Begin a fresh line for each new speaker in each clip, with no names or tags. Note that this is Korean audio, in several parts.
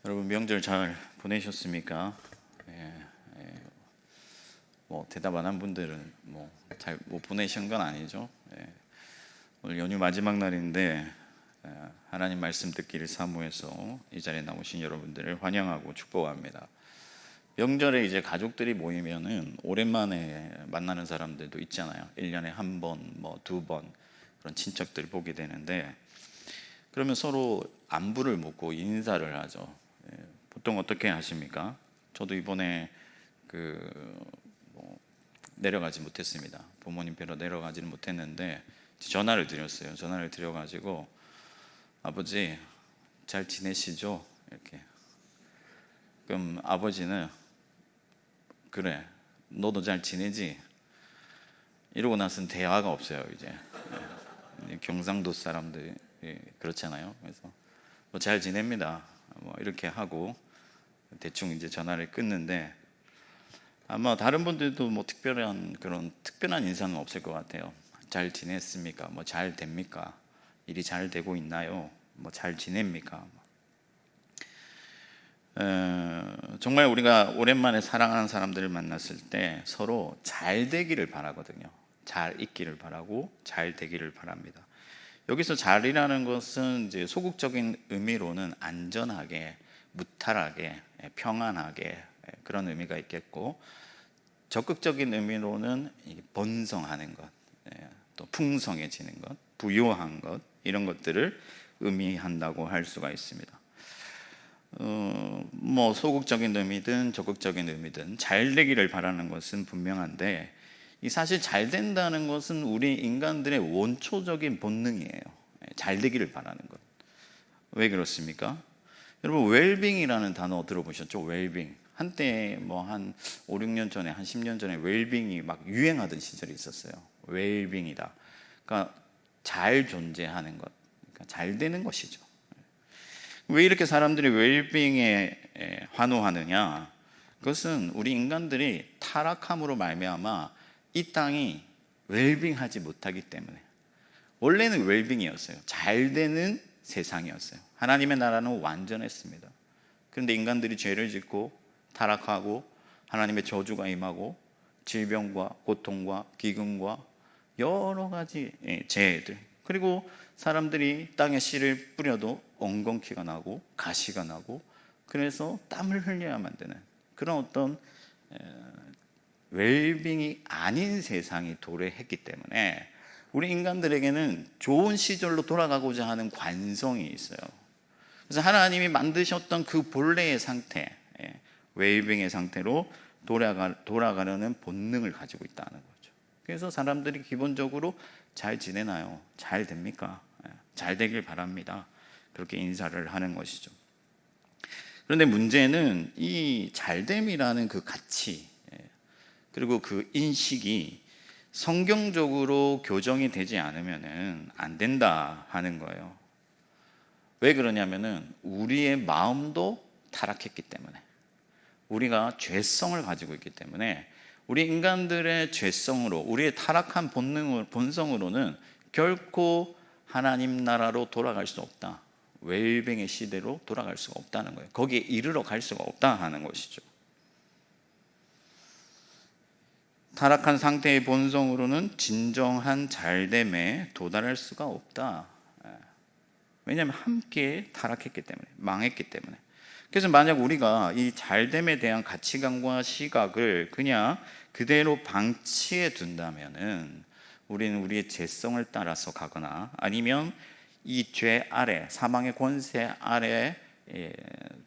여러분 명절 잘 보내셨습니까? 예, 뭐 대답 안 한 분들은 뭐 잘 못 보내신 건 아니죠. 오늘 연휴 마지막 날인데 하나님 말씀 듣기를 사모해서 이 자리에 나오신 여러분들을 환영하고 축복합니다. 명절에 이제 가족들이 모이면은 오랜만에 만나는 사람들도 있잖아요. 1년에 한 번, 뭐 두 번 그런 친척들 보게 되는데 그러면 서로 안부를 묻고 인사를 하죠. 보통 어떻게 하십니까? 저도 이번에 뭐 내려가지 못했습니다. 부모님 뵈러 내려가지는 못했는데 전화를 드렸어요. 전화를 드려가지고 아버지 잘 지내시죠? 이렇게. 그럼 아버지는 그래 너도 잘 지내지? 이러고 나서는 대화가 없어요. 이제 경상도 사람들 그렇잖아요. 그래서 뭐 잘 지냅니다. 뭐 이렇게 하고 대충 이제 전화를 끊는데 아마 다른 분들도 뭐 특별한 인사는 없을 것 같아요. 잘 지냈습니까? 뭐 잘 됩니까? 일이 잘 되고 있나요? 뭐 잘 지냅니까? 정말 우리가 오랜만에 사랑하는 사람들을 만났을 때 서로 잘 되기를 바라거든요. 잘 있기를 바라고 잘 되기를 바랍니다. 여기서 잘이라는 것은 이제 소극적인 의미로는 안전하게, 무탈하게, 평안하게 그런 의미가 있겠고, 적극적인 의미로는 번성하는 것, 또 풍성해지는 것, 부유한 것 이런 것들을 의미한다고 할 수가 있습니다. 뭐 소극적인 의미든 적극적인 의미든 잘 되기를 바라는 것은 분명한데 이 사실 잘 된다는 것은 우리 인간들의 원초적인 본능이에요. 잘 되기를 바라는 것. 왜 그렇습니까? 여러분 웰빙이라는 단어 들어보셨죠? 웰빙. 한때 뭐 한 5, 6년 전에 한 10년 전에 웰빙이 막 유행하던 시절이 있었어요. 웰빙이다. 그러니까 잘 존재하는 것. 그러니까 잘 되는 것이죠. 왜 이렇게 사람들이 웰빙에 환호하느냐? 그것은 우리 인간들이 타락함으로 말미암아 이 땅이 웰빙하지 못하기 때문에. 원래는 웰빙이었어요. 잘 되는 세상이었어요. 하나님의 나라는 완전했습니다. 그런데 인간들이 죄를 짓고 타락하고 하나님의 저주가 임하고 질병과 고통과 기근과 여러 가지 재해들, 그리고 사람들이 땅에 씨를 뿌려도 엉겅퀴가 나고 가시가 나고 그래서 땀을 흘려야만 되는 그런 어떤 웰빙이 아닌 세상이 도래했기 때문에 우리 인간들에게는 좋은 시절로 돌아가고자 하는 관성이 있어요. 그래서 하나님이 만드셨던 그 본래의 상태, 웰빙의 상태로 돌아가려는 본능을 가지고 있다는 거죠. 그래서 사람들이 기본적으로 잘 지내나요? 잘 됩니까? 잘 되길 바랍니다. 그렇게 인사를 하는 것이죠. 그런데 문제는 이 잘됨이라는 그 가치, 그리고 그 인식이 성경적으로 교정이 되지 않으면 안 된다 하는 거예요. 왜 그러냐면은 우리의 마음도 타락했기 때문에, 우리가 죄성을 가지고 있기 때문에 우리 인간들의 죄성으로, 우리의 타락한 본성으로는 결코 하나님 나라로 돌아갈 수 없다. 웰빙의 시대로 돌아갈 수가 없다는 거예요. 거기에 이르러 갈 수가 없다 하는 것이죠. 타락한 상태의 본성으로는 진정한 잘됨에 도달할 수가 없다. 왜냐하면 함께 타락했기 때문에, 망했기 때문에. 그래서 만약 우리가 이 잘됨에 대한 가치관과 시각을 그냥 그대로 방치해 둔다면은 우리는 우리의 죄성을 따라서 가거나 아니면 이 죄 아래, 사망의 권세 아래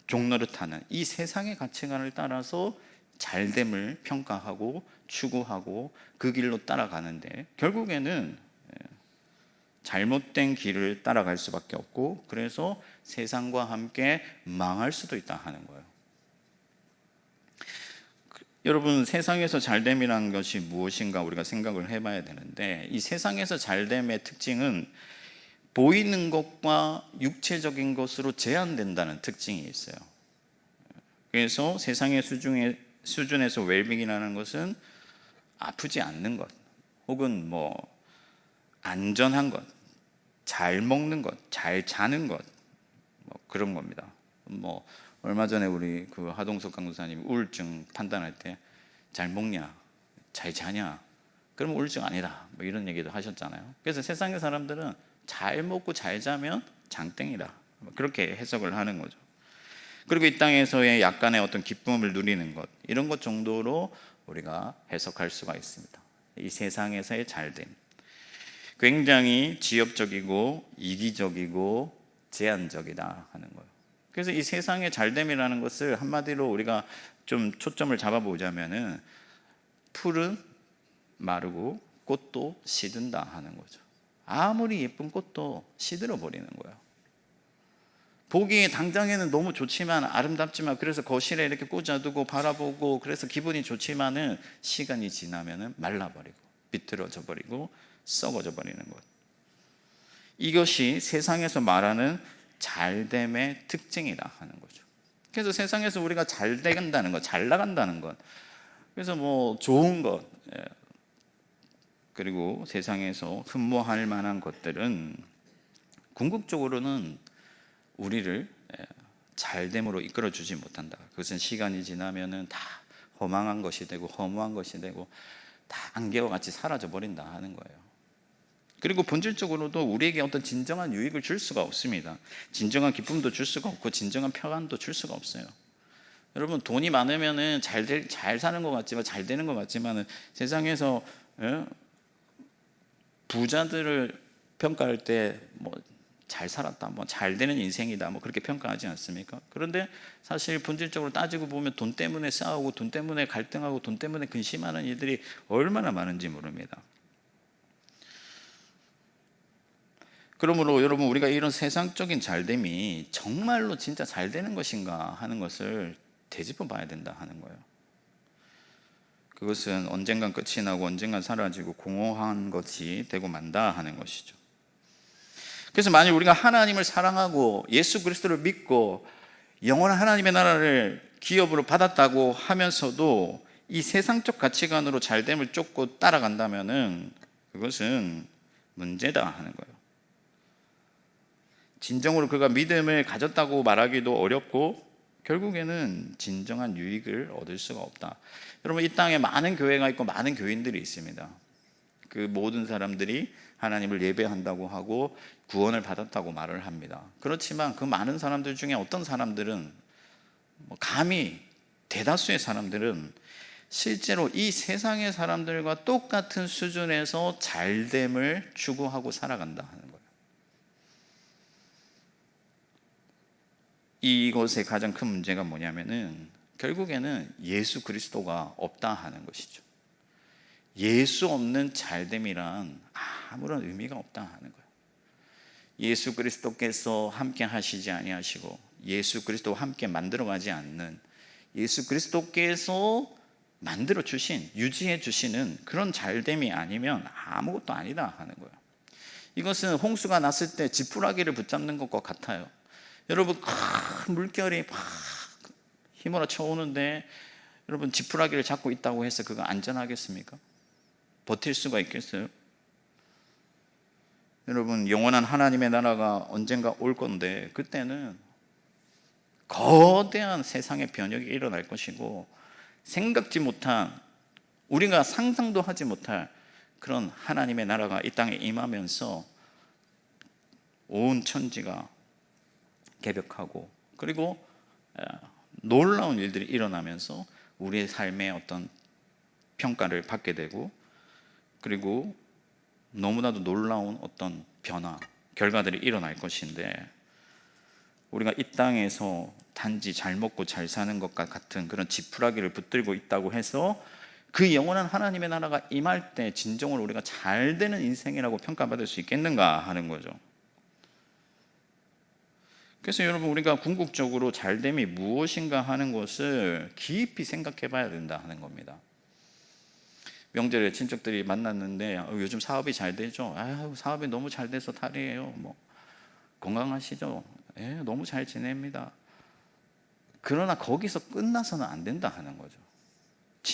종노릇하는 이 세상의 가치관을 따라서 잘됨을 평가하고 추구하고 그 길로 따라가는데 결국에는 잘못된 길을 따라갈 수밖에 없고, 그래서 세상과 함께 망할 수도 있다 하는 거예요. 여러분, 세상에서 잘됨이라는 것이 무엇인가 우리가 생각을 해봐야 되는데, 이 세상에서 잘됨의 특징은 보이는 것과 육체적인 것으로 제한된다는 특징이 있어요. 그래서 세상의 수준에서 웰빙이라는 것은 아프지 않는 것, 혹은 뭐 안전한 것, 잘 먹는 것, 잘 자는 것, 뭐 그런 겁니다. 뭐 얼마 전에 우리 그 하동석 강도사님 우울증 판단할 때 잘 먹냐, 잘 자냐, 그러면 우울증 아니다, 뭐 이런 얘기도 하셨잖아요. 그래서 세상의 사람들은 잘 먹고 잘 자면 장땡이다, 그렇게 해석을 하는 거죠. 그리고 이 땅에서의 약간의 어떤 기쁨을 누리는 것, 이런 것 정도로 우리가 해석할 수가 있습니다. 이 세상에서의 잘됨, 굉장히 지엽적이고 이기적이고 제한적이다 하는 거예요. 그래서 이 세상의 잘됨이라는 것을 한마디로 우리가 좀 초점을 잡아보자면은 풀은 마르고 꽃도 시든다 하는 거죠. 아무리 예쁜 꽃도 시들어 버리는 거예요. 보기에 당장에는 너무 좋지만, 아름답지만, 그래서 거실에 이렇게 꽂아두고 바라보고 그래서 기분이 좋지만은 시간이 지나면은 말라버리고 비틀어져 버리고 썩어져 버리는 것. 이것이 세상에서 말하는 잘됨의 특징이다 하는 거죠. 그래서 세상에서 우리가 잘 된다는 것, 잘 나간다는 것, 그래서 뭐 좋은 것, 그리고 세상에서 흠모할 만한 것들은 궁극적으로는 우리를 잘됨으로 이끌어 주지 못한다. 그것은 시간이 지나면은 다 허망한 것이 되고 허무한 것이 되고 다 안개와 같이 사라져 버린다 하는 거예요. 그리고 본질적으로도 우리에게 어떤 진정한 유익을 줄 수가 없습니다. 진정한 기쁨도 줄 수가 없고 진정한 평안도 줄 수가 없어요. 여러분, 돈이 많으면은 잘 사는 것 같지만, 잘 되는 것 같지만은 세상에서 부자들을 평가할 때 뭐 잘 살았다, 뭐 잘 되는 인생이다, 뭐 그렇게 평가하지 않습니까? 그런데 사실 본질적으로 따지고 보면 돈 때문에 싸우고 돈 때문에 갈등하고 돈 때문에 근심하는 이들이 얼마나 많은지 모릅니다. 그러므로 여러분, 우리가 이런 세상적인 잘됨이 정말로 진짜 잘 되는 것인가 하는 것을 되짚어 봐야 된다 하는 거예요. 그것은 언젠간 끝이 나고 언젠간 사라지고 공허한 것이 되고 만다 하는 것이죠. 그래서 만일 우리가 하나님을 사랑하고 예수 그리스도를 믿고 영원한 하나님의 나라를 기업으로 받았다고 하면서도 이 세상적 가치관으로 잘됨을 쫓고 따라간다면은 그것은 문제다 하는 거예요. 진정으로 그가 믿음을 가졌다고 말하기도 어렵고 결국에는 진정한 유익을 얻을 수가 없다. 여러분, 이 땅에 많은 교회가 있고 많은 교인들이 있습니다. 그 모든 사람들이 하나님을 예배한다고 하고 구원을 받았다고 말을 합니다. 그렇지만 그 많은 사람들 중에 어떤 사람들은, 감히 대다수의 사람들은 실제로 이 세상의 사람들과 똑같은 수준에서 잘됨을 추구하고 살아간다 하는 거예요. 이것의 가장 큰 문제가 뭐냐면은 결국에는 예수 그리스도가 없다 하는 것이죠. 예수 없는 잘됨이란 아무런 의미가 없다 하는 거예요. 예수 그리스도께서 함께 하시지 아니하시고 예수 그리스도와 함께 만들어가지 않는, 예수 그리스도께서 만들어 주신, 유지해 주시는 그런 잘됨이 아니면 아무것도 아니다 하는 거예요. 이것은 홍수가 났을 때 지푸라기를 붙잡는 것과 같아요. 여러분, 큰 물결이 막 휘몰아쳐 오는데 여러분, 지푸라기를 잡고 있다고 해서 그거 안전하겠습니까? 버틸 수가 있겠어요? 여러분, 영원한 하나님의 나라가 언젠가 올 건데 그때는 거대한 세상의 변혁이 일어날 것이고 생각지 못한, 우리가 상상도 하지 못할 그런 하나님의 나라가 이 땅에 임하면서 온 천지가 개벽하고, 그리고 놀라운 일들이 일어나면서 우리의 삶의 어떤 평가를 받게 되고, 그리고 너무나도 놀라운 어떤 변화, 결과들이 일어날 것인데, 우리가 이 땅에서 단지 잘 먹고 잘 사는 것과 같은 그런 지푸라기를 붙들고 있다고 해서 그 영원한 하나님의 나라가 임할 때 진정으로 우리가 잘 되는 인생이라고 평가받을 수 있겠는가 하는 거죠. 그래서 여러분, 우리가 궁극적으로 잘됨이 무엇인가 하는 것을 깊이 생각해 봐야 된다 하는 겁니다. 명절에 친척들이 만났는데 요즘 사업이 잘 되죠? 아유, 사업이 너무 잘 돼서 탈이에요. 뭐 건강하시죠? 예, 너무 잘 지냅니다. 그러나 거기서 끝나서는 안 된다 하는 거죠.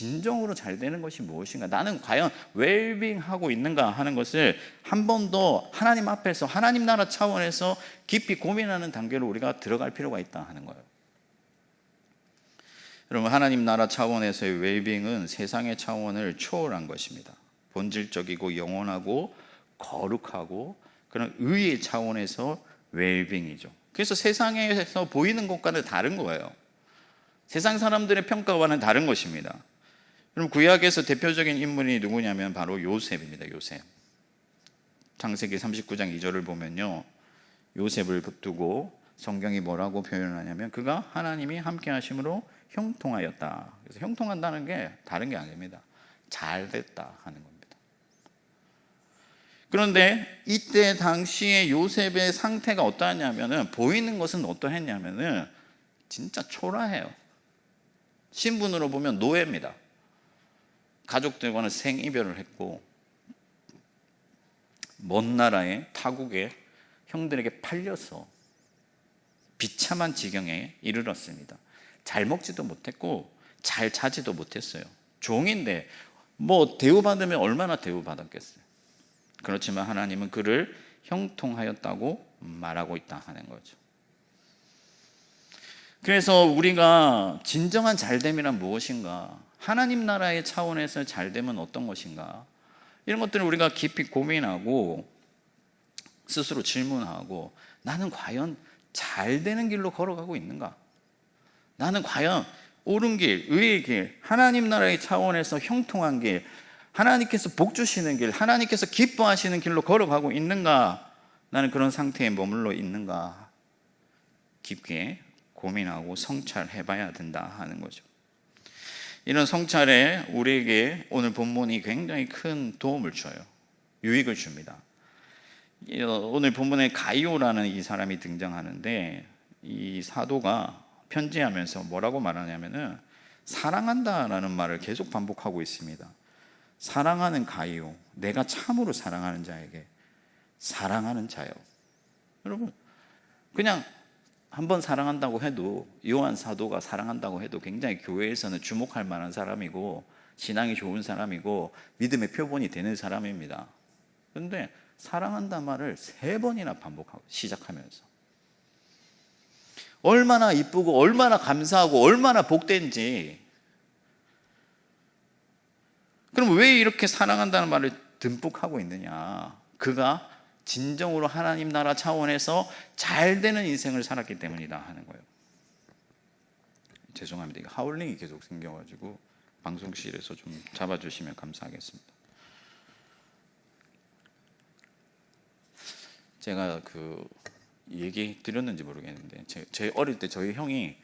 진정으로 잘 되는 것이 무엇인가, 나는 과연 웰빙하고 있는가 하는 것을 한 번 더 하나님 앞에서, 하나님 나라 차원에서 깊이 고민하는 단계로 우리가 들어갈 필요가 있다 하는 거예요. 여러분, 하나님 나라 차원에서의 웰빙은 세상의 차원을 초월한 것입니다. 본질적이고 영원하고 거룩하고 그런 의의 차원에서 웰빙이죠. 그래서 세상에서 보이는 것과는 다른 거예요. 세상 사람들의 평가와는 다른 것입니다. 그럼 구약에서 대표적인 인물이 누구냐면 바로 요셉입니다. 요셉. 창세기 39장 2절을 보면요, 요셉을 두고 성경이 뭐라고 표현하냐면 그가 하나님이 함께 하심으로 형통하였다. 그래서 형통한다는 게 다른 게 아닙니다. 잘 됐다 하는 겁니다. 그런데 이때 당시에 요셉의 상태가 어떠했냐면은, 보이는 것은 어떠했냐면은 진짜 초라해요. 신분으로 보면 노예입니다. 가족들과는 생이별을 했고 먼 나라의 타국에 형들에게 팔려서 비참한 지경에 이르렀습니다. 잘 먹지도 못했고 잘 자지도 못했어요. 종인데 뭐 대우받으면 얼마나 대우받았겠어요. 그렇지만 하나님은 그를 형통하였다고 말하고 있다 하는 거죠. 그래서 우리가 진정한 잘됨이란 무엇인가, 하나님 나라의 차원에서 잘됨은 어떤 것인가, 이런 것들을 우리가 깊이 고민하고 스스로 질문하고, 나는 과연 잘 되는 길로 걸어가고 있는가? 나는 과연 옳은 길, 의의 길, 하나님 나라의 차원에서 형통한 길, 하나님께서 복 주시는 길, 하나님께서 기뻐하시는 길로 걸어가고 있는가? 나는 그런 상태에 머물러 있는가? 깊게 고민하고 성찰해 봐야 된다 하는 거죠. 이런 성찰에 우리에게 오늘 본문이 굉장히 큰 도움을 줘요. 유익을 줍니다. 오늘 본문에 가이오라는 이 사람이 등장하는데, 이 사도가 편지하면서 뭐라고 말하냐면은 사랑한다라는 말을 계속 반복하고 있습니다. 사랑하는 가이오, 내가 참으로 사랑하는 자에게 사랑하는 자요. 여러분, 그냥 한번 사랑한다고 해도, 요한 사도가 사랑한다고 해도 굉장히 교회에서는 주목할 만한 사람이고 신앙이 좋은 사람이고 믿음의 표본이 되는 사람입니다. 그런데 사랑한다는 말을 3번이나 반복하고 시작하면서 얼마나 이쁘고 얼마나 감사하고 얼마나 복된지. 그럼 왜 이렇게 사랑한다는 말을 듬뿍 하고 있느냐? 그가 진정으로 하나님 나라 차원에서 잘 되는 인생을 살았기 때문이다 하는 거예요. 죄송합니다. 이거 하울링이 계속 생겨가지고 방송실에서 좀 잡아주시면 감사하겠습니다. 제가 얘기 드렸는지 모르겠는데, 제 어릴 때 저희 형이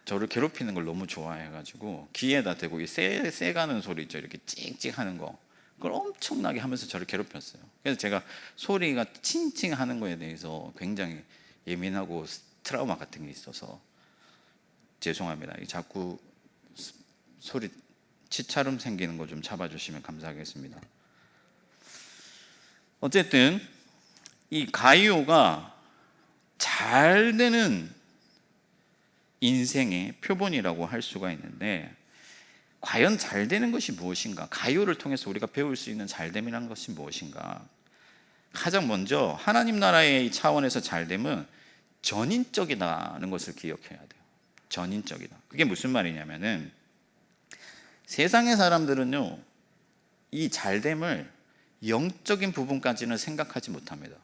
저를 괴롭히는 걸 너무 좋아해가지고 귀에다 대고 이 새 가는 소리 있죠, 이렇게 찍찍 하는 거, 그걸 엄청나게 하면서 저를 괴롭혔어요. 그래서 제가 소리가 칭칭하는 거에 대해서 굉장히 예민하고 트라우마 같은 게 있어서 죄송합니다. 자꾸 소리 치차름 생기는 거 좀 잡아주시면 감사하겠습니다. 어쨌든 이 가이오가 잘 되는 인생의 표본이라고 할 수가 있는데, 과연 잘 되는 것이 무엇인가? 가이오를 통해서 우리가 배울 수 있는 잘됨이라는 것이 무엇인가? 가장 먼저 하나님 나라의 차원에서 잘됨은 전인적이다는 것을 기억해야 돼요. 전인적이다. 그게 무슨 말이냐면은, 세상의 사람들은요, 이 잘됨을 영적인 부분까지는 생각하지 못합니다.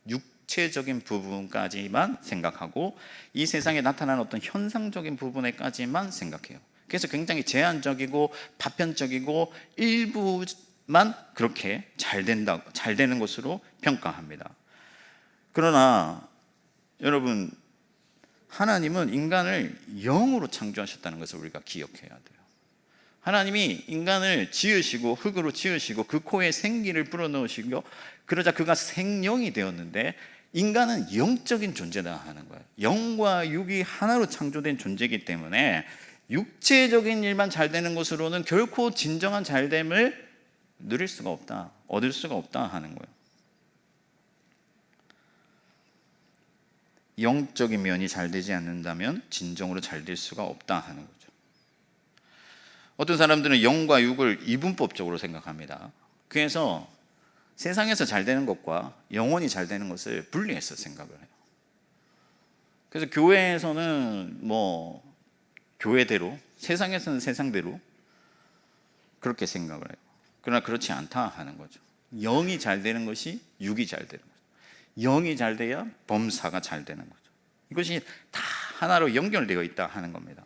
육체적인 부분까지만 생각하고 이 세상에 나타나는 어떤 현상적인 부분에까지만 생각해요. 그래서 굉장히 제한적이고 파편적이고 일부만 그렇게 잘 되는 것으로 평가합니다. 그러나 여러분, 하나님은 인간을 영으로 창조하셨다는 것을 우리가 기억해야 돼요. 하나님이 인간을 지으시고 흙으로 지으시고 그 코에 생기를 불어넣으시고 그러자 그가 생명이 되었는데, 인간은 영적인 존재다 하는 거예요. 영과 육이 하나로 창조된 존재이기 때문에 육체적인 일만 잘 되는 것으로는 결코 진정한 잘됨을 누릴 수가 없다, 얻을 수가 없다 하는 거예요. 영적인 면이 잘 되지 않는다면 진정으로 잘 될 수가 없다 하는 거죠. 어떤 사람들은 영과 육을 이분법적으로 생각합니다. 그래서 세상에서 잘 되는 것과 영원히 잘 되는 것을 분리해서 생각을 해요. 그래서 교회에서는 뭐 교회대로, 세상에서는 세상대로 그렇게 생각을 해요. 그러나 그렇지 않다 하는 거죠. 영이 잘 되는 것이 육이 잘 되는 거죠. 영이 잘 돼야 범사가 잘 되는 거죠. 이것이 다 하나로 연결되어 있다 하는 겁니다.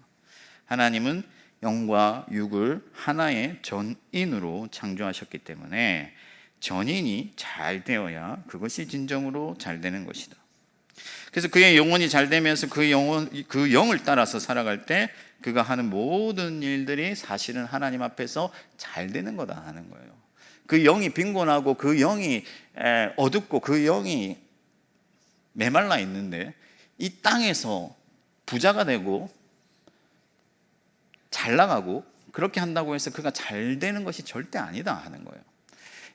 하나님은 영과 육을 하나의 전인으로 창조하셨기 때문에 전인이 잘 되어야 그것이 진정으로 잘 되는 것이다. 그래서 그의 영혼이 잘 되면서 그 영을 따라서 살아갈 때 그가 하는 모든 일들이 사실은 하나님 앞에서 잘 되는 거다 하는 거예요. 그 영이 빈곤하고 그 영이 어둡고 그 영이 메말라 있는데 이 땅에서 부자가 되고 잘 나가고 그렇게 한다고 해서 그가 잘 되는 것이 절대 아니다 하는 거예요.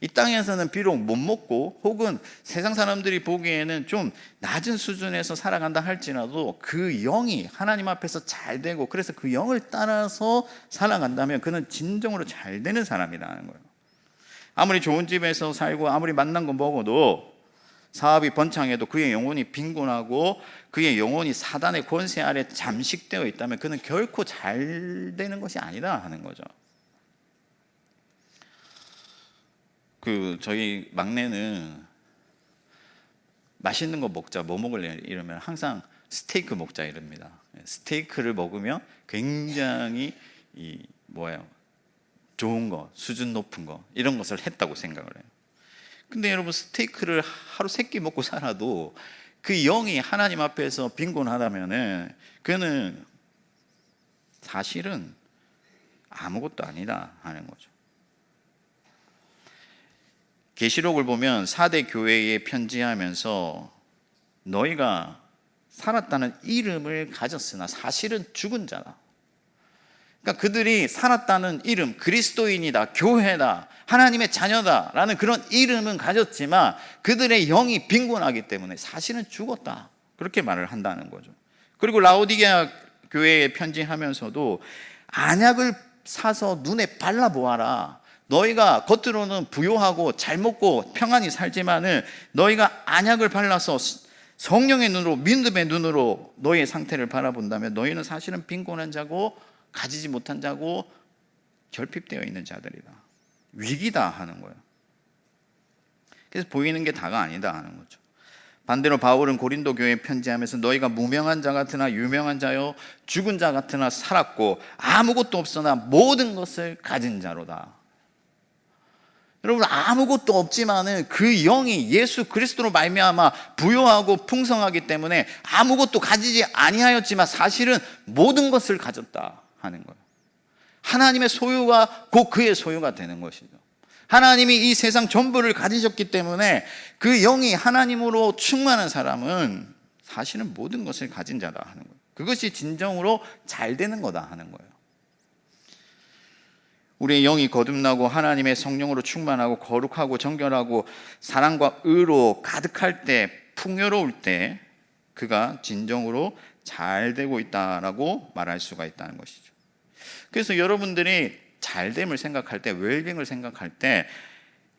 이 땅에서는 비록 못 먹고 혹은 세상 사람들이 보기에는 좀 낮은 수준에서 살아간다 할지라도 그 영이 하나님 앞에서 잘 되고 그래서 그 영을 따라서 살아간다면 그는 진정으로 잘 되는 사람이라는 거예요. 아무리 좋은 집에서 살고 아무리 맛난 거 먹어도 사업이 번창해도 그의 영혼이 빈곤하고 그의 영혼이 사단의 권세 아래 잠식되어 있다면 그는 결코 잘 되는 것이 아니다 하는 거죠. 저희 막내는 맛있는 거 먹자, 뭐 먹을래 이러면 항상 스테이크 먹자 이럽니다. 스테이크를 먹으면 굉장히 좋은 거, 수준 높은 거 이런 것을 했다고 생각을 해요. 근데 여러분 스테이크를 하루 3끼 먹고 살아도 그 영이 하나님 앞에서 빈곤하다면은 그는 사실은 아무것도 아니다 하는 거죠. 계시록을 보면 4대 교회에 편지하면서 너희가 살았다는 이름을 가졌으나 사실은 죽은 자다. 그러니까 그들이 살았다는 이름, 그리스도인이다, 교회다, 하나님의 자녀다 라는 그런 이름은 가졌지만 그들의 영이 빈곤하기 때문에 사실은 죽었다. 그렇게 말을 한다는 거죠. 그리고 라오디게아 교회에 편지하면서도 안약을 사서 눈에 발라보아라. 너희가 겉으로는 부요하고 잘 먹고 평안히 살지만은 너희가 안약을 발라서 성령의 눈으로, 믿음의 눈으로 너희의 상태를 바라본다면 너희는 사실은 빈곤한 자고 가지지 못한 자고 결핍되어 있는 자들이다. 위기다 하는 거예요. 그래서 보이는 게 다가 아니다 하는 거죠. 반대로 바울은 고린도 교회에 편지하면서 너희가 무명한 자 같으나 유명한 자요 죽은 자 같으나 살았고 아무것도 없으나 모든 것을 가진 자로다. 여러분 아무것도 없지만은 그 영이 예수 그리스도로 말미암아 부요하고 풍성하기 때문에 아무것도 가지지 아니하였지만 사실은 모든 것을 가졌다 하는 거예요. 하나님의 소유가 곧 그의 소유가 되는 것이죠. 하나님이 이 세상 전부를 가지셨기 때문에 그 영이 하나님으로 충만한 사람은 사실은 모든 것을 가진 자다 하는 거예요. 그것이 진정으로 잘 되는 거다 하는 거예요. 우리의 영이 거듭나고 하나님의 성령으로 충만하고 거룩하고 정결하고 사랑과 의로 가득할 때, 풍요로울 때 그가 진정으로 잘 되고 있다라고 말할 수가 있다는 것이죠. 그래서 여러분들이 잘됨을 생각할 때, 웰빙을 생각할 때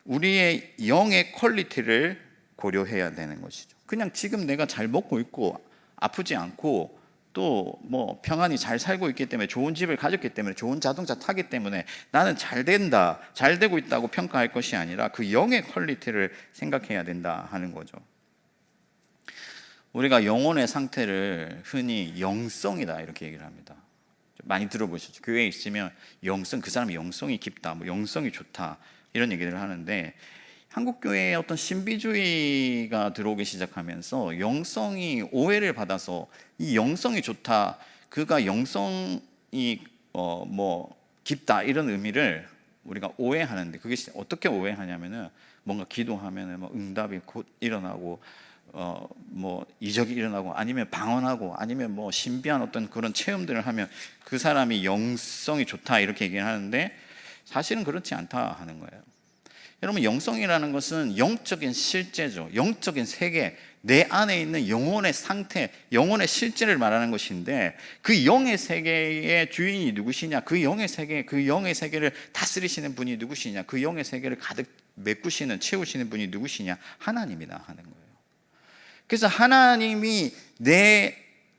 우리의 영의 퀄리티를 고려해야 되는 것이죠. 그냥 지금 내가 잘 먹고 있고 아프지 않고 또 뭐 평안히 잘 살고 있기 때문에 좋은 집을 가졌기 때문에 좋은 자동차 타기 때문에 나는 잘 된다, 잘 되고 있다고 평가할 것이 아니라 그 영의 퀄리티를 생각해야 된다 하는 거죠. 우리가 영혼의 상태를 흔히 영성이다 이렇게 얘기를 합니다. 많이 들어보셨죠? 교회에 있으면 영성, 그 사람이 영성이 깊다, 뭐 영성이 좋다 이런 얘기를 하는데 한국 교회에 어떤 신비주의가 들어오기 시작하면서 영성이 오해를 받아서 이 영성이 좋다, 그가 영성이 깊다 이런 의미를 우리가 오해하는데 그게 어떻게 오해하냐면은 뭔가 기도하면은 뭐 응답이 곧 일어나고 뭐 이적이 일어나고 아니면 방언하고 아니면 뭐 신비한 어떤 그런 체험들을 하면 그 사람이 영성이 좋다 이렇게 얘기를 하는데 사실은 그렇지 않다 하는 거예요. 여러분, 영성이라는 것은 영적인 실제죠. 영적인 세계, 내 안에 있는 영혼의 상태, 영혼의 실제를 말하는 것인데, 그 영의 세계의 주인이 누구시냐, 그 영의 세계, 그 영의 세계를 다스리시는 분이 누구시냐, 그 영의 세계를 가득 메꾸시는, 채우시는 분이 누구시냐, 하나님이다 하는 거예요. 그래서 하나님이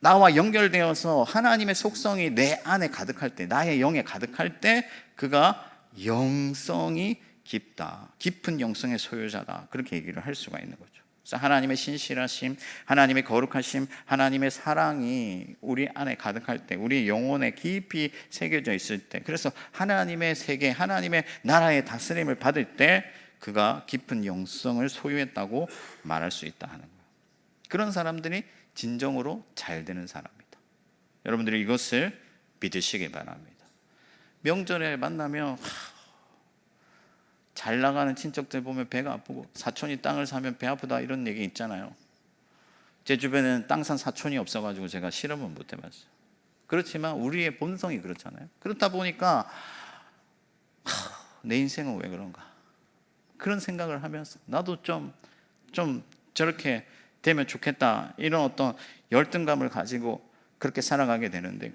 나와 연결되어서 하나님의 속성이 내 안에 가득할 때, 나의 영에 가득할 때, 그가 영성이 깊다, 깊은 영성의 소유자다, 그렇게 얘기를 할 수가 있는 거죠. 그래서 하나님의 신실하심, 하나님의 거룩하심, 하나님의 사랑이 우리 안에 가득할 때, 우리 영혼에 깊이 새겨져 있을 때, 그래서 하나님의 세계, 하나님의 나라의 다스림을 받을 때 그가 깊은 영성을 소유했다고 말할 수 있다 하는 거예요. 그런 사람들이 진정으로 잘 되는 사람입니다. 여러분들이 이것을 믿으시기 바랍니다. 명절에 만나면 잘 나가는 친척들 보면 배가 아프고, 사촌이 땅을 사면 배 아프다, 이런 얘기 있잖아요. 제 주변에는 땅 산 사촌이 없어가지고 제가 실험은 못 해봤어요. 그렇지만 우리의 본성이 그렇잖아요. 그렇다 보니까 내 인생은 왜 그런가, 그런 생각을 하면서 나도 좀 저렇게 되면 좋겠다, 이런 어떤 열등감을 가지고 그렇게 살아가게 되는데,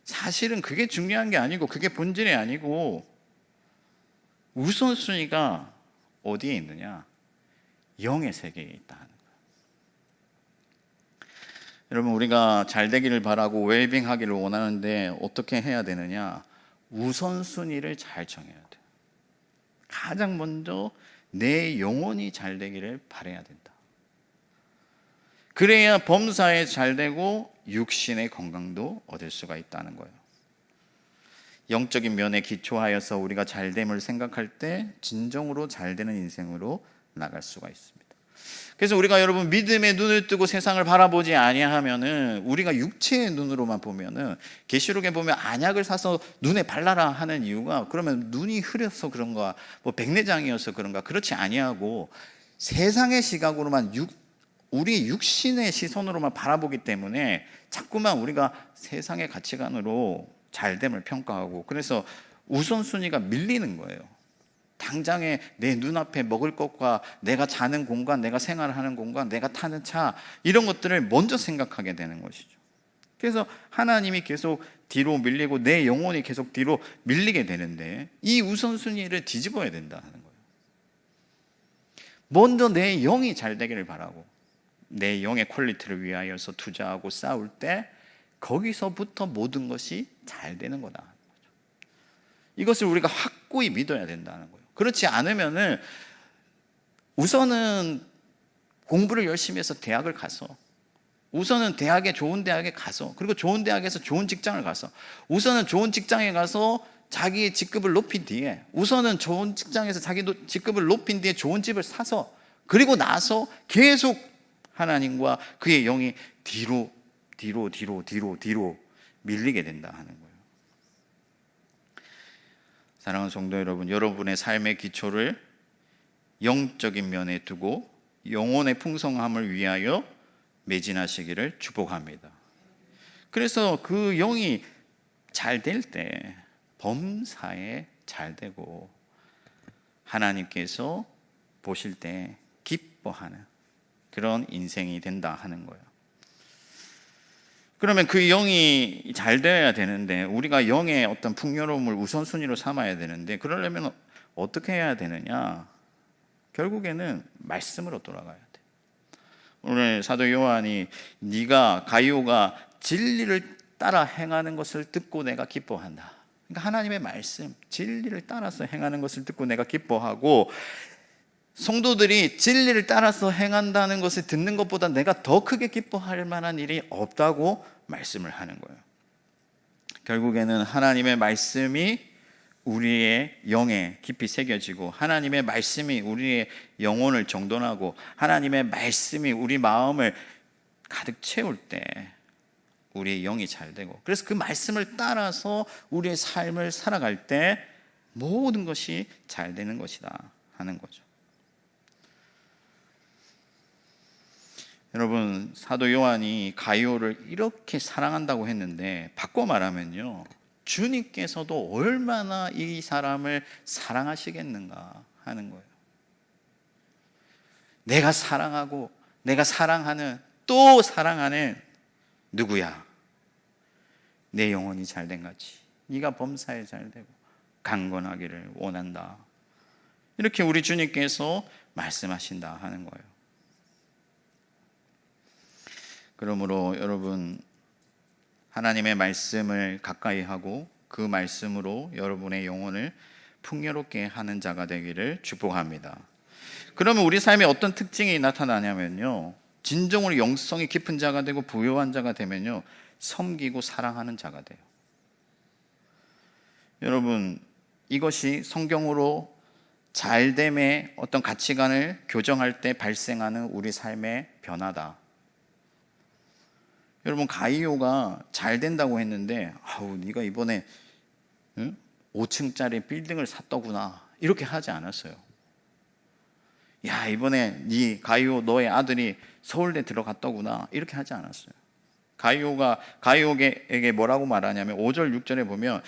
사실은 그게 중요한 게 아니고, 그게 본질이 아니고, 우선순위가 어디에 있느냐, 영의 세계에 있다. 여러분, 우리가 잘 되기를 바라고 웰빙하기를 원하는데 어떻게 해야 되느냐, 우선순위를 잘 정해야 돼요. 가장 먼저 내 영혼이 잘 되기를 바라야 된다. 그래야 범사에 잘 되고 육신의 건강도 얻을 수가 있다는 거예요. 영적인 면에 기초하여서 우리가 잘됨을 생각할 때 진정으로 잘 되는 인생으로 나갈 수가 있습니다. 그래서 우리가 여러분, 믿음의 눈을 뜨고 세상을 바라보지 아니하면은, 우리가 육체의 눈으로만 보면은, 계시록에 보면 안약을 사서 눈에 발라라 하는 이유가, 그러면 눈이 흐려서 그런가, 뭐 백내장이어서 그런가, 그렇지 아니하고 세상의 시각으로만, 우리 육신의 시선으로만 바라보기 때문에 자꾸만 우리가 세상의 가치관으로 잘됨을 평가하고, 그래서 우선순위가 밀리는 거예요. 당장에 내 눈앞에 먹을 것과 내가 자는 공간, 내가 생활하는 공간, 내가 타는 차, 이런 것들을 먼저 생각하게 되는 것이죠. 그래서 하나님이 계속 뒤로 밀리고 내 영혼이 계속 뒤로 밀리게 되는데, 이 우선순위를 뒤집어야 된다는 거예요. 먼저 내 영이 잘 되기를 바라고 내 영의 퀄리티를 위하여서 투자하고 싸울 때, 거기서부터 모든 것이 잘 되는 거다. 이것을 우리가 확고히 믿어야 된다는 거예요. 그렇지 않으면은, 우선은 공부를 열심히 해서 대학을 가서, 우선은 좋은 대학에 가서, 그리고 좋은 대학에서 좋은 직장을 가서, 우선은 좋은 직장에 가서 자기의 직급을 높인 뒤에, 우선은 좋은 직장에서 자기 직급을 높인 뒤에 좋은 집을 사서, 그리고 나서 계속 하나님과 그의 영이 뒤로 밀리게 된다 하는 거예요. 사랑하는 성도 여러분, 여러분의 삶의 기초를 영적인 면에 두고 영혼의 풍성함을 위하여 매진하시기를 축복합니다. 그래서 그 영이 잘 될 때 범사에 잘 되고, 하나님께서 보실 때 기뻐하는 그런 인생이 된다 하는 거예요. 그러면 그 영이 잘 되어야 되는데, 우리가 영의 어떤 풍요로움을 우선순위로 삼아야 되는데, 그러려면 어떻게 해야 되느냐? 결국에는 말씀으로 돌아가야 돼. 오늘 사도 요한이, 가이오가 진리를 따라 행하는 것을 듣고 내가 기뻐한다. 그러니까 하나님의 말씀, 진리를 따라서 행하는 것을 듣고 내가 기뻐하고, 성도들이 진리를 따라서 행한다는 것을 듣는 것보다 내가 더 크게 기뻐할 만한 일이 없다고 말씀을 하는 거예요. 결국에는 하나님의 말씀이 우리의 영에 깊이 새겨지고, 하나님의 말씀이 우리의 영혼을 정돈하고, 하나님의 말씀이 우리 마음을 가득 채울 때 우리의 영이 잘 되고, 그래서 그 말씀을 따라서 우리의 삶을 살아갈 때 모든 것이 잘 되는 것이다 하는 거죠. 여러분, 사도 요한이 가이오를 이렇게 사랑한다고 했는데, 바꿔 말하면요, 주님께서도 얼마나 이 사람을 사랑하시겠는가 하는 거예요. 내가 사랑하고 내가 사랑하는 또 사랑하는 누구야? 내 영혼이 잘된 같이 네가 범사에 잘되고 강건하기를 원한다. 이렇게 우리 주님께서 말씀하신다 하는 거예요. 그러므로 여러분, 하나님의 말씀을 가까이 하고 그 말씀으로 여러분의 영혼을 풍요롭게 하는 자가 되기를 축복합니다. 그러면 우리 삶에 어떤 특징이 나타나냐면요, 진정으로 영성이 깊은 자가 되고 부요한 자가 되면요, 섬기고 사랑하는 자가 돼요. 여러분, 이것이 성경으로 잘됨의 어떤 가치관을 교정할 때 발생하는 우리 삶의 변화다. 여러분, 가이오가 잘 된다고 했는데 아우 네가 이번에 5층짜리 빌딩을 샀더구나 이렇게 하지 않았어요. 야, 이번에 네 가이오 너의 아들이 서울대 들어갔더구나 이렇게 하지 않았어요. 가이오에게 뭐라고 말하냐면 5절 6절에 보면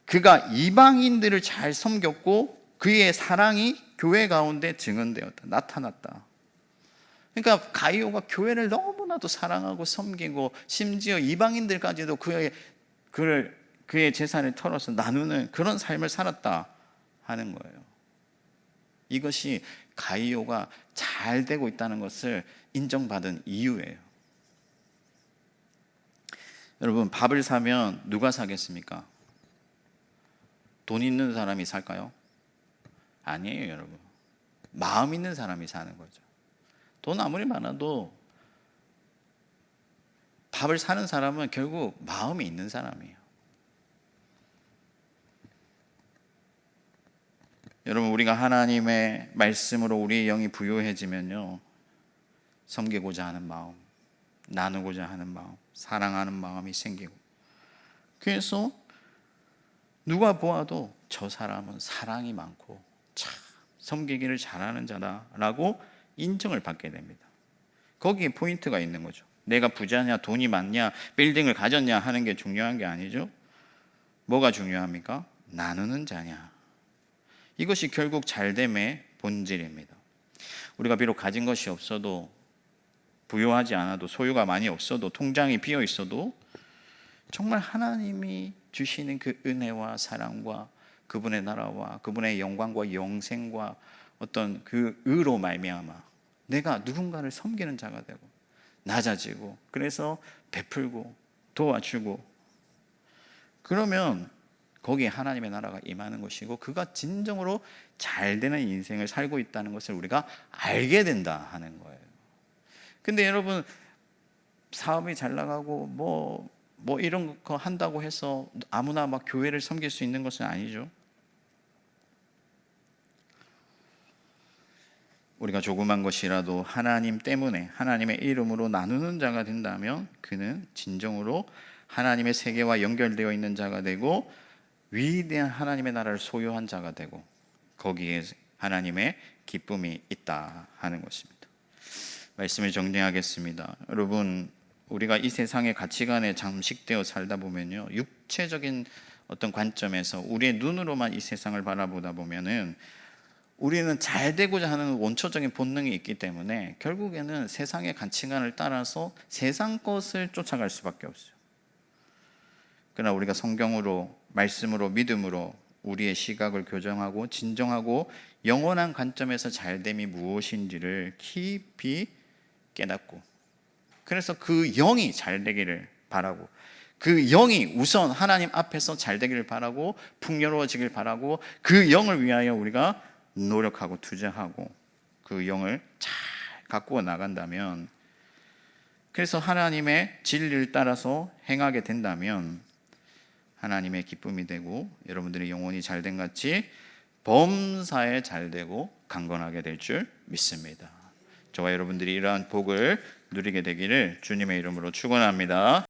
그가 이방인들을 잘 섬겼고 그의 사랑이 교회 가운데 증언되었다, 나타났다. 그러니까 가이오가 교회를 너무나도 사랑하고 섬기고 심지어 이방인들까지도 그의 재산을 털어서 나누는 그런 삶을 살았다 하는 거예요. 이것이 가이오가 잘 되고 있다는 것을 인정받은 이유예요. 여러분, 밥을 사면 누가 사겠습니까? 돈 있는 사람이 살까요? 아니에요, 여러분. 마음 있는 사람이 사는 거죠. 돈 아무리 많아도 밥을 사는 사람은 결국 마음이 있는 사람이에요. 여러분, 우리가 하나님의 말씀으로 우리의 영이 부요해지면요, 섬기고자 하는 마음, 나누고자 하는 마음, 사랑하는 마음이 생기고, 그래서 누가 보아도 저 사람은 사랑이 많고 참 섬기기를 잘하는 자다라고 인정을 받게 됩니다. 거기에 포인트가 있는 거죠. 내가 부자냐, 돈이 많냐, 빌딩을 가졌냐 하는 게 중요한 게 아니죠. 뭐가 중요합니까? 나누는 자냐. 이것이 결국 잘됨의 본질입니다. 우리가 비록 가진 것이 없어도, 부유하지 않아도, 소유가 많이 없어도, 통장이 비어 있어도 정말 하나님이 주시는 그 은혜와 사랑과 그분의 나라와 그분의 영광과 영생과 어떤 그 의로 말미암아 내가 누군가를 섬기는 자가 되고 낮아지고, 그래서 베풀고 도와주고, 그러면 거기에 하나님의 나라가 임하는 것이고 그가 진정으로 잘 되는 인생을 살고 있다는 것을 우리가 알게 된다 하는 거예요. 근데 여러분, 사업이 잘 나가고 뭐 이런 거 한다고 해서 아무나 막 교회를 섬길 수 있는 것은 아니죠. 우리가 조그만 것이라도 하나님 때문에 하나님의 이름으로 나누는 자가 된다면 그는 진정으로 하나님의 세계와 연결되어 있는 자가 되고 위대한 하나님의 나라를 소유한 자가 되고 거기에 하나님의 기쁨이 있다 하는 것입니다. 말씀을 정리하겠습니다. 여러분, 우리가 이 세상의 가치관에 잠식되어 살다 보면요, 육체적인 어떤 관점에서 우리의 눈으로만 이 세상을 바라보다 보면은 우리는 잘 되고자 하는 원초적인 본능이 있기 때문에 결국에는 세상의 가치관을 따라서 세상 것을 쫓아갈 수밖에 없어요. 그러나 우리가 성경으로, 말씀으로, 믿음으로 우리의 시각을 교정하고 진정하고 영원한 관점에서 잘됨이 무엇인지를 깊이 깨닫고, 그래서 그 영이 잘 되기를 바라고, 그 영이 우선 하나님 앞에서 잘 되기를 바라고 풍요로워지길 바라고 그 영을 위하여 우리가 노력하고 투자하고 그 영을 잘 가꾸어 나간다면, 그래서 하나님의 진리를 따라서 행하게 된다면 하나님의 기쁨이 되고 여러분들의 영혼이 잘된 같이 범사에 잘되고 강건하게 될 줄 믿습니다. 저와 여러분들이 이러한 복을 누리게 되기를 주님의 이름으로 축원합니다.